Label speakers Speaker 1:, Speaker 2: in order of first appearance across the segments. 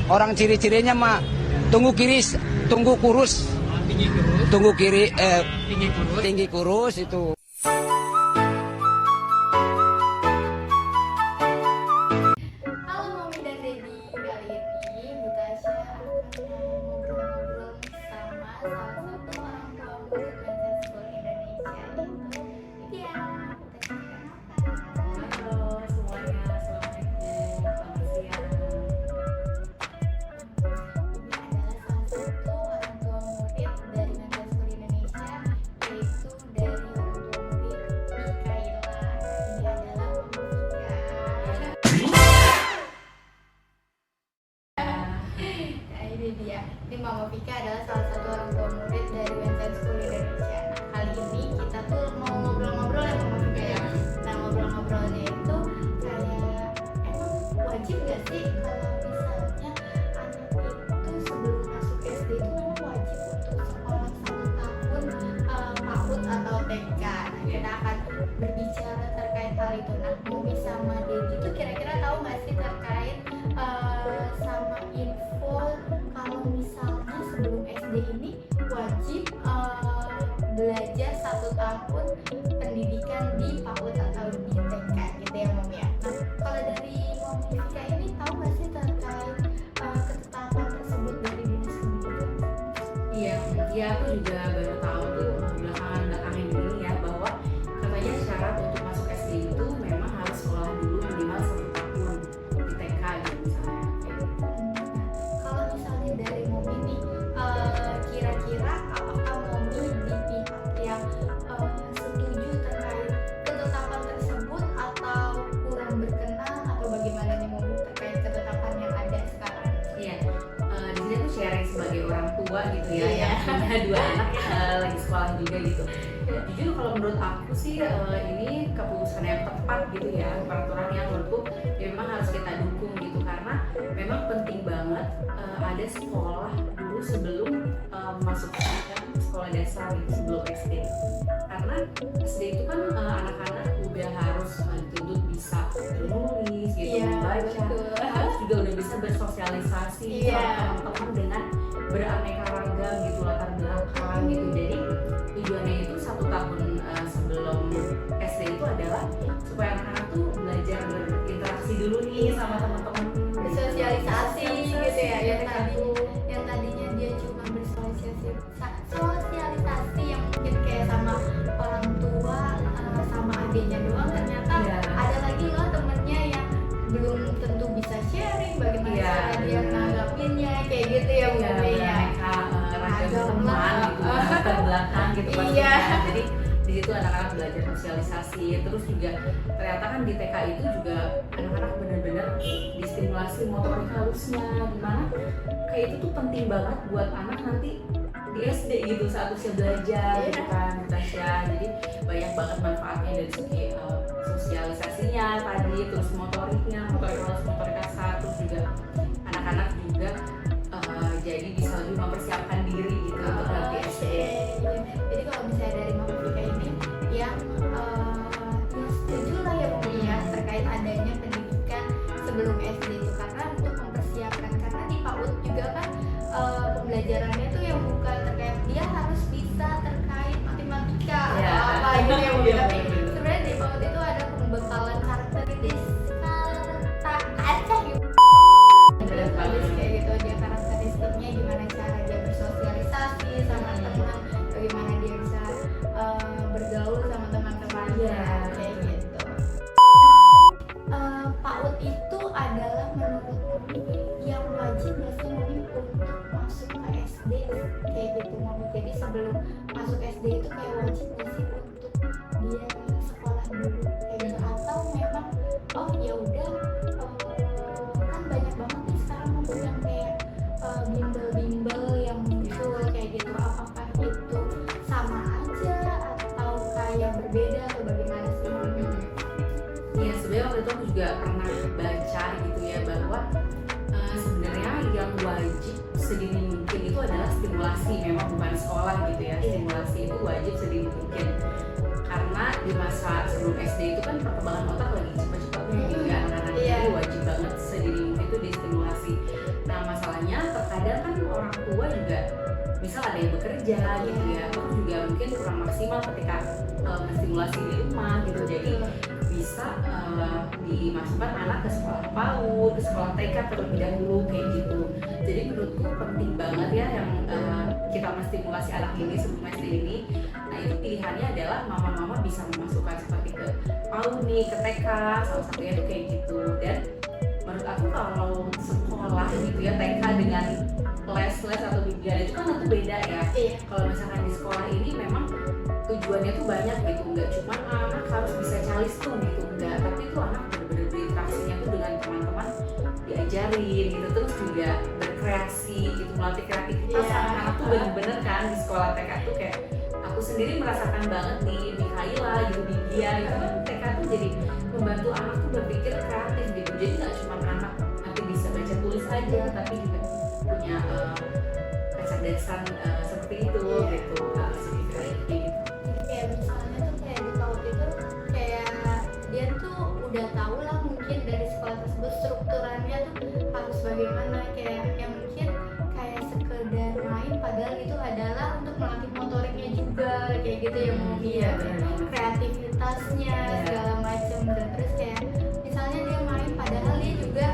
Speaker 1: Orang ciri-cirinya mah tunggu kurus, tunggu kiri tinggi kurus itu.
Speaker 2: Halo Mami dan Dedi, kali ini Bu Tasya akan ngobrol-ngobrol sama salah satu orang tua murid Wenzel School Indonesia, yaitu Lydia.
Speaker 3: Halo semuanya, assalamualaikum, selamat siang.
Speaker 2: Ini adalah salah satu orang tua murid dari Wenzel School Indonesia, yaitu dari orang tua murid Mikaela. Ini adalah Mama Vika. Nah, ini dia. Ini Mama Vika adalah salah satu orang tua murid dari Wenzel School Indonesia. Nah, kali ini kita tuh mau ngobrol-ngobrol ya Mama Vika ya. Nah, ngobrol-ngobrolnya itu kayak emang wajib gak sih kalau misalnya anak itu sebelum masuk SD itu memang wajib untuk sekolah 1 tahun PAUD atau TK. Nah, kita akan berbicara terkait hal itu. Nah, Mumi sama Dedi itu kira-kira tahu nggak sih terkait sama info kalau misalnya sebelum SD ini wajib belajar 1 tahun pendidikan di PAUD atau di TK gitu ya Mom ya. Nah, kalau dari Mom Vika ini tahu nggak sih terkait ketetapan tersebut dari dinas pendidikan?
Speaker 3: Iya, aku juga baru tahu tuh belakangan ini ya bahwa katanya syarat untuk masuk SD itu memang harus sekolah dulu minimal 1 tahun di TK gitu misalnya.
Speaker 2: Kalau misalnya dari Momi nih, kira-kira apakah Momi di pihak yang setuju terkait ketetapan tersebut atau kurang berkenan atau bagaimana nih Momi terkait ketetapan yang ada sekarang?
Speaker 3: Iya, di sini aku sharing sebagai orang tua gitu ya,
Speaker 2: Iya.
Speaker 3: yang punya 2 anak lagi sekolah juga gitu. Jujur kalau menurut aku sih ini keputusan yang tepat gitu ya, peraturan yang menurutku ya memang harus kita dukung gitu karena memang penting banget ada sekolah dulu sebelum masuk sekolah dasar gitu, sebelum SD. Karena SD itu kan anak-anak udah harus dituntut bisa menulis gitu,
Speaker 2: Iya,
Speaker 3: membaca,
Speaker 2: betul.
Speaker 3: harus juga udah bisa bersosialisasi
Speaker 2: Iya.
Speaker 3: sama teman-teman dengan beraneka ragam gitu, latar belakang gitu. Jadi tujuannya itu 1 tahun sebelum SD itu adalah supaya anak-anak tuh belajar berinteraksi dulu nih sama teman-teman,
Speaker 2: Bersosialisasi gitu ya, yang
Speaker 3: Gitu.
Speaker 2: tadinya dia cuma bersosialisasi yang mungkin kayak sama orang tua sama adiknya doang, ternyata
Speaker 3: Iya.
Speaker 2: ada lagi loh temennya yang belum tentu bisa sharing bagaimana
Speaker 3: Iya,
Speaker 2: cara dia
Speaker 3: benar.
Speaker 2: nanggapinnya kayak gitu ya Bu
Speaker 3: Ya,
Speaker 2: Mei ya.
Speaker 3: beraneka ragam
Speaker 2: Ragam
Speaker 3: teman
Speaker 2: lah.
Speaker 3: gitu, latar belakang gitu
Speaker 2: Iya.
Speaker 3: pastinya. Jadi di situ anak-anak belajar sosialisasi, terus juga ternyata kan di TK itu juga anak-anak benar-benar distimulasi motorik halusnya, gimana kayak itu tuh penting banget buat anak nanti di SD gitu saat usia belajar gitu kan Tasya. Jadi banyak banget manfaatnya dari segi sosialisasinya tadi, terus motoriknya, motorik halus, motorik kasar, terus juga anak-anak juga jadi bisa lebih mempersiapkan diri gitu untuk nanti SD.
Speaker 2: Jadi kalau misalnya dari Mama Vika ini yang setuju lah ya Bu ya terkait adanya pendidikan sebelum SD itu karena untuk mempersiapkan, karena di PAUD juga kan pembelajarannya tuh yang bukan terkait dia harus bisa terkait matematika
Speaker 3: Ya.
Speaker 2: atau apa gitu ya Bu.
Speaker 3: Iya,
Speaker 2: Tapi
Speaker 3: betul.
Speaker 2: sebenarnya di PAUD itu ada pembekalan karakteristik gitu. Terus habis kayak gitu dia karakteristiknya gimana cara dia bersosialisasi sama teman, bagaimana dia bisa bergaul sama teman-temannya
Speaker 3: Iya.
Speaker 2: kayak gitu. PAUD itu adalah menurut Mami yang wajib nggak sih Mami untuk masuk ke SD kayak gitu Mami. Jadi sebelum masuk SD itu kayak wajib nggak sih untuk dia sekolah dulu kayak gitu, atau memang oh ya udah kan banyak banget nih sekarang Mami yang kayak bimbel-bimbel yang muncul kayak gitu, apakah itu sama aja atau kayak berbeda atau bagaimana sih Mami?
Speaker 3: Iya, sebenarnya waktu itu aku juga pernah baca gitu ya bahwa sebenarnya yang wajib sedini mungkin itu adalah stimulasi, memang bukan sekolah gitu ya. Stimulasi itu wajib sedini mungkin karena di masa sebelum SD itu kan perkembangan otak lagi cepat-cepatnya gitu ya, anak-anak
Speaker 2: Iya.
Speaker 3: itu wajib banget kayak bekerja gitu ya, terus juga mungkin kurang maksimal ketika menstimulasi di rumah gitu. Jadi bisa dimasukkan anak ke sekolah PAUD, ke sekolah TK terlebih dahulu kayak gitu. Jadi menurutku penting banget ya yang kita menstimulasi anak ini sebelum SD ini. Nah itu pilihannya adalah mama-mama bisa memasukkan seperti ke PAUD nih, ke TK, salah satunya itu kayak gitu. Dan menurut aku kalau sekolah gitu ya, TK dengan les-les atau bimbingan itu kan tentu beda ya. Kalau misalkan di sekolah ini memang tujuannya tuh banyak gitu, nggak cuma anak harus bisa calis tuh gitu, enggak, tapi tuh anak bener-bener berinteraksinya tuh dengan teman-teman, diajarin gitu, terus juga berkreasi gitu, melatih kreativitas anak-anak tuh bener-bener kan di sekolah TK tuh kayak aku sendiri merasakan banget nih Mikaela gitu, di dia gitu kan TK tuh jadi membantu anak tuh berpikir kreatif gitu, jadi nggak cuma anak nanti bisa baca tulis aja, tapi juga punya kecerdasan seperti itu gitu, kayak gitu.
Speaker 2: Kayak misalnya tuh kayak di PAUD itu kayak dia tuh udah tahu lah mungkin dari sekolah tersebut strukturannya tuh harus bagaimana, kayak yang mungkin kayak sekedar main padahal itu adalah untuk melatih motoriknya juga kayak gitu ya, mau
Speaker 3: Iya, benar.
Speaker 2: kreativitasnya segala macam. Dan terus kayak misalnya dia main padahal dia juga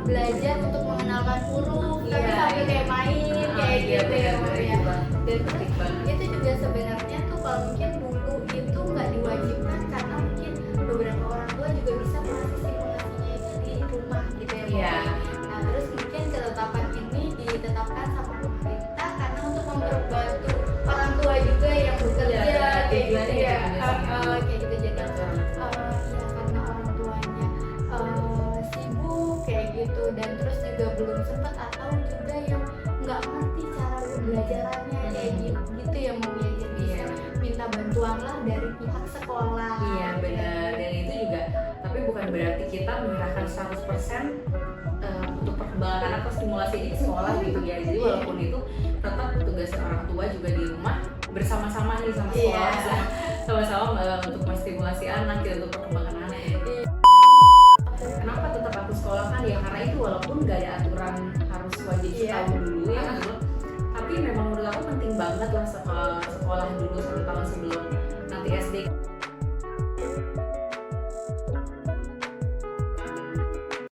Speaker 2: belajar untuk mengenalkan huruf tapi sambil kayak main kayak gitu ya Mau ya. Dan terus itu juga sebenarnya tuh kalau mungkin dulu itu nggak diwajibkan karena mungkin beberapa orang tua juga bisa mengasih stimulasinya itu di rumah gitu ya Mau ya. Nah terus mungkin ketetapan ini ditetapkan sama pemerintah karena untuk memperbantu orang tua juga yang bekerja kayak gitu ya, kayak gitu. Jadi ya karena orang tuanya sibuk kayak gitu, dan terus juga belum sempat atau juga yang nggak ngerti cara pembelajarannya kayak gitu ya Mau ya. Jadi bisa minta bantuan lah dari pihak sekolah.
Speaker 3: Iya benar, dan itu juga tapi bukan berarti kita menyerahkan 100% untuk perkembangan anak atau stimulasi di sekolah gitu ya. Jadi walaupun itu tetap tugas orang tua juga di rumah bersama-sama nih sama sekolah, sama-sama untuk menstimulasi anak gitu, untuk perkembangan anak. Kenapa tetap aku sekolah kan ya, karena itu walaupun gak ada aturan harus wajib setahun dulu ya gitu, tapi memang menurut aku penting banget lah sekolah dulu 1 tahun sebelum nanti SD.